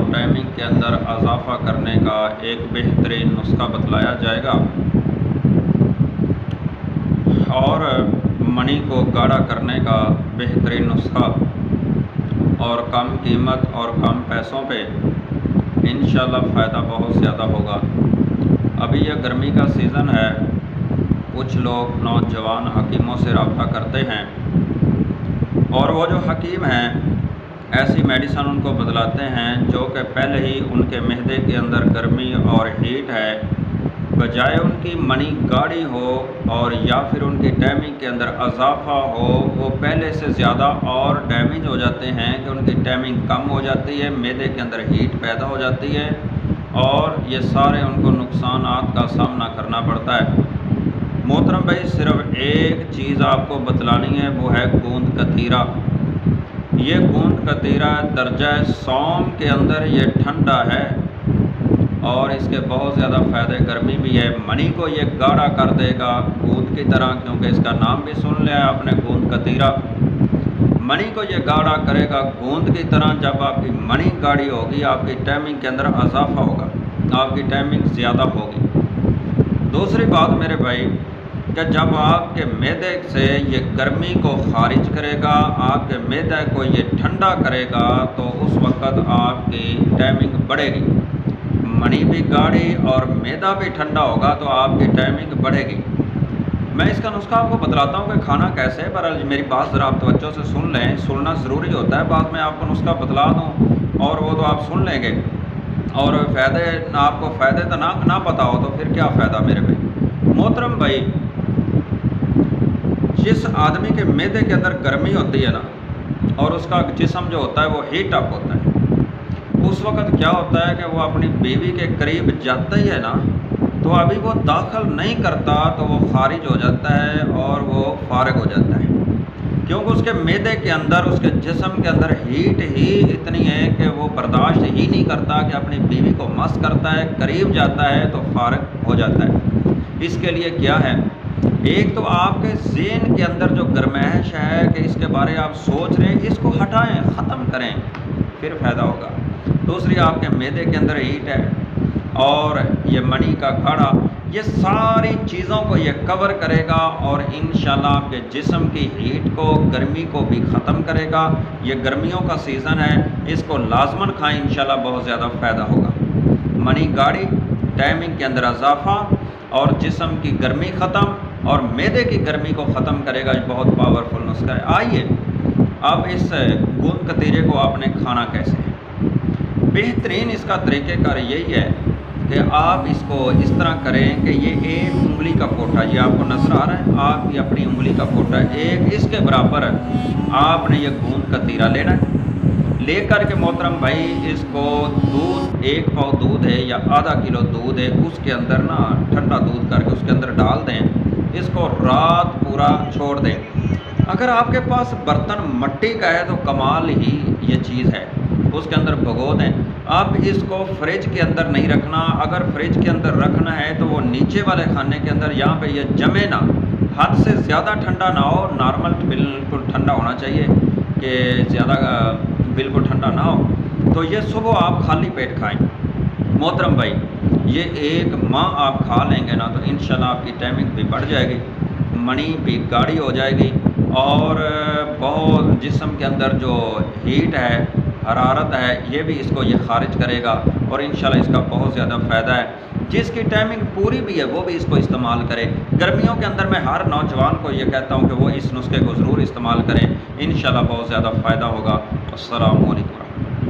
اور ٹائمنگ کے اندر اضافہ کرنے کا ایک بہترین نسخہ بتلایا جائے گا، اور منی کو گاڑھا کرنے کا بہترین نسخہ، اور کم قیمت اور کم پیسوں پہ انشاءاللہ فائدہ بہت زیادہ ہوگا۔ ابھی یہ گرمی کا سیزن ہے، کچھ لوگ نوجوان حکیموں سے رابطہ کرتے ہیں، اور وہ جو حکیم ہیں ایسی میڈیسن ان کو بتلاتے ہیں جو کہ پہلے ہی ان کے معدے کے اندر گرمی اور ہیٹ ہے، بجائے ان کی منی گاڑھی ہو اور یا پھر ان کی ٹائمنگ کے اندر اضافہ ہو، وہ پہلے سے زیادہ اور ڈیمیج ہو جاتے ہیں کہ ان کی ٹائمنگ کم ہو جاتی ہے، معدے کے اندر ہیٹ پیدا ہو جاتی ہے، اور یہ سارے ان کو نقصانات کا سامنا کرنا پڑتا ہے۔ محترم بھائی، صرف ایک چیز آپ کو بتلانی ہے، وہ ہے گوند کتیرا۔ یہ گوند کتیرا درجہ سوم کے اندر یہ ٹھنڈا ہے، اور اس کے بہت زیادہ فائدے، گرمی بھی ہے، منی کو یہ گاڑھا کر دے گا گوند کی طرح، کیونکہ اس کا نام بھی سن لیا ہے آپ نے، گوند کتیرا۔ منی کو یہ گاڑھا کرے گا گوند کی طرح۔ جب آپ کی منی گاڑھی ہوگی، آپ کی ٹائمنگ کے اندر اضافہ ہوگا، آپ کی ٹائمنگ زیادہ ہوگی۔ دوسری بات میرے بھائی، کہ جب آپ کے معدے سے یہ گرمی کو خارج کرے گا، آپ کے معدے کو یہ ٹھنڈا کرے گا، تو اس وقت آپ کی ٹائمنگ بڑھے گی، منی بھی گاڑھی اور معدہ بھی ٹھنڈا ہوگا، تو آپ کی ٹائمنگ بڑھے گی۔ میں اس کا نسخہ آپ کو بتلاتا ہوں کہ کھانا کیسے ہے، بہرحال میری بات ذرا آپ توجہ سے سن لیں، سننا ضروری ہوتا ہے، بعد میں آپ کو نسخہ بتلا دوں اور وہ تو آپ سن لیں گے، اور فائدے آپ کو فائدے تو نہ پتہ ہو تو پھر کیا فائدہ میرے بھائی۔ محترم بھائی، جس آدمی کے معدے کے اندر گرمی ہوتی ہے نا، اور اس کا جسم جو ہوتا ہے وہ ہیٹ اپ ہوتا ہے، اس وقت کیا ہوتا ہے کہ وہ اپنی بیوی کے قریب جاتا ہی ہے نا، تو ابھی وہ داخل نہیں کرتا تو وہ خارج ہو جاتا ہے اور وہ فارغ ہو جاتا ہے، کیونکہ اس کے معدے کے اندر، اس کے جسم کے اندر ہیٹ ہی اتنی ہے کہ وہ برداشت ہی نہیں کرتا کہ اپنی بیوی کو مس کرتا ہے، قریب جاتا ہے تو فارغ ہو جاتا ہے۔ اس کے لیے کیا ہے، ایک تو آپ کے ذہن کے اندر جو گرمائش ہے کہ اس کے بارے آپ سوچ رہے ہیں، اس کو ہٹائیں، ختم کریں، پھر فائدہ ہوگا۔ دوسری، آپ کے معدے کے اندر ہیٹ ہے، اور یہ منی کا گاڑھا یہ ساری چیزوں کو یہ کور کرے گا، اور انشاءاللہ آپ کے جسم کی ہیٹ کو، گرمی کو بھی ختم کرے گا۔ یہ گرمیوں کا سیزن ہے، اس کو لازماً کھائیں، انشاءاللہ بہت زیادہ فائدہ ہوگا۔ منی گاڑھی، ٹائمنگ کے اندر اضافہ، اور جسم کی گرمی ختم، اور معدے کی گرمی کو ختم کرے گا، یہ بہت پاورفل نسخہ ہے۔ آئیے اب اس گوند کتیرے کو آپ نے کھانا کیسے ہے۔ بہترین اس کا طریقہ کار یہی ہے کہ آپ اس کو اس طرح کریں کہ یہ ایک انگلی کا پوٹا، یہ آپ کو نظر آ رہا ہے، آپ کی اپنی انگلی کا پوٹا ایک اس کے برابر آپ نے یہ گوند کتیرا لینا ہے۔ لے کر کے محترم بھائی، اس کو دودھ، 1 پاؤ دودھ ہے یا آدھا کلو دودھ ہے، اس کے اندر نا ٹھنڈا دودھ کر کے اس کے اندر ڈال دیں، اس کو رات پورا چھوڑ دیں۔ اگر آپ کے پاس برتن مٹی کا ہے تو کمال ہی یہ چیز ہے، اس کے اندر بھگو دیں۔ اب اس کو فریج کے اندر نہیں رکھنا، اگر فریج کے اندر رکھنا ہے تو وہ نیچے والے خانے کے اندر، یہاں پہ یہ جمے نہ، حد سے زیادہ ٹھنڈا نہ ہو، نارمل بالکل ٹھنڈا ہونا چاہیے کہ زیادہ بالکل ٹھنڈا نہ ہو، تو یہ صبح آپ خالی پیٹ کھائیں۔ محترم بھائی، یہ 1 ماہ آپ کھا لیں گے نا تو انشاءاللہ آپ کی ٹائمنگ بھی بڑھ جائے گی، منی بھی گاڑھی ہو جائے گی، اور بہت جسم کے اندر جو ہیٹ ہے، حرارت ہے، یہ بھی اس کو یہ خارج کرے گا، اور انشاءاللہ اس کا بہت زیادہ فائدہ ہے۔ جس کی ٹائمنگ پوری بھی ہے وہ بھی اس کو استعمال کرے۔ گرمیوں کے اندر میں ہر نوجوان کو یہ کہتا ہوں کہ وہ اس نسخے کو ضرور استعمال کریں، انشاءاللہ بہت زیادہ فائدہ ہوگا۔ السلام علیکم۔